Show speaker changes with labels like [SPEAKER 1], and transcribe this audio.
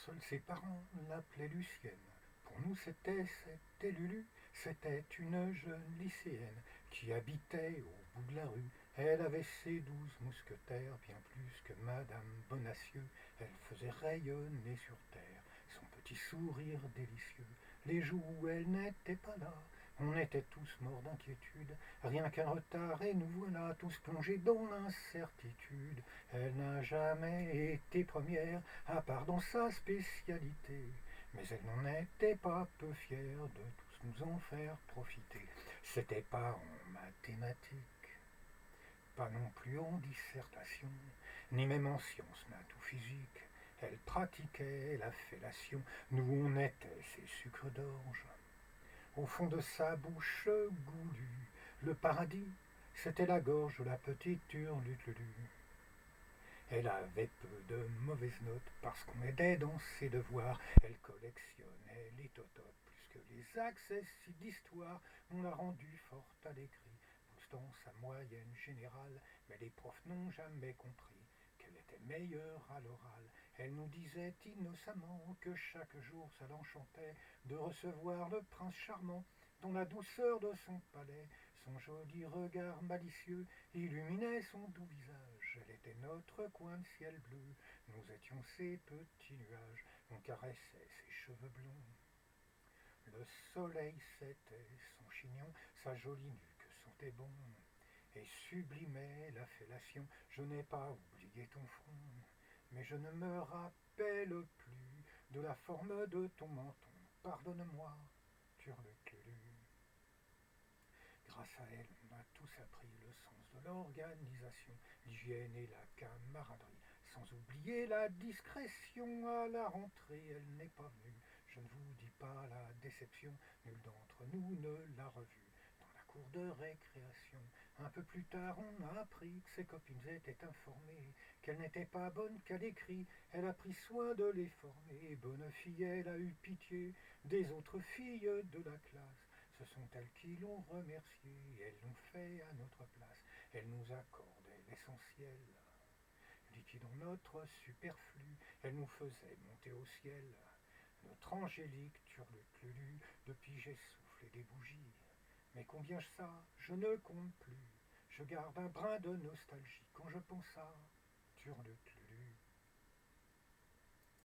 [SPEAKER 1] Seuls ses parents l'appelaient Lucienne. Pour nous, c'était Lulu. C'était une jeune lycéenne qui habitait au bout de la rue. Elle avait ses 12 mousquetaires, bien plus que Madame Bonacieux. Elle faisait rayonner sur terre son petit sourire délicieux. Les jours où elle n'était pas là, on était tous morts d'inquiétude. Rien qu'un retard et nous voilà tous plongés dans l'incertitude. Elle n'a jamais été première, à part dans sa spécialité. Mais elle n'en était pas peu fière de tous nous en faire profiter. C'était pas en mathématiques, pas non plus en dissertation, ni même en sciences maths ou physique. Elle pratiquait la fellation, nous on était ses sucres d'orge. Au fond de sa bouche goulue, le paradis, c'était la gorge de la petite Turlutlulu. Elle avait peu de mauvaises notes parce qu'on aidait dans ses devoirs. Elle collectionnait les tototes plus que les accessis d'histoire. On l'a rendue forte à l'écrit, boostant sa moyenne générale. Mais les profs n'ont jamais compris qu'elle était meilleure à l'oral. Elle nous disait innocemment que chaque jour ça l'enchantait de recevoir le prince charmant dont la douceur de son palais, son joli regard malicieux illuminait son doux visage. Elle était notre coin de ciel bleu, nous étions ses petits nuages, on caressait ses cheveux blonds. Le soleil s'était son chignon, sa jolie nuque sentait bon, et sublimait la fellation. Je n'ai pas oublié ton front, mais je ne me rappelle plus de la forme de ton menton. Pardonne-moi, Turlutlulu. Grâce à elle, on a tous appris le sens de l'organisation, l'hygiène et la camaraderie, sans oublier la discrétion. À la rentrée, elle n'est pas venue. Je ne vous dis pas la déception, nul d'entre nous ne l'a revue. Dans la cour de récréation, un peu plus tard, on a appris que ses copines étaient informées, qu'elle n'était pas bonne qu'à l'écrit. Elle a pris soin de les former. Bonne fille, elle a eu pitié des autres filles de la classe. Ce sont elles qui l'ont remercié, elles l'ont fait à notre place. Elles nous accordaient l'essentiel, liquide en notre superflu. Elles nous faisaient monter au ciel. Notre angélique Turlutlulu, depuis j'ai soufflé des bougies. Mais combien ça, je ne compte plus. Je garde un brin de nostalgie quand je pense à Turlutlulu.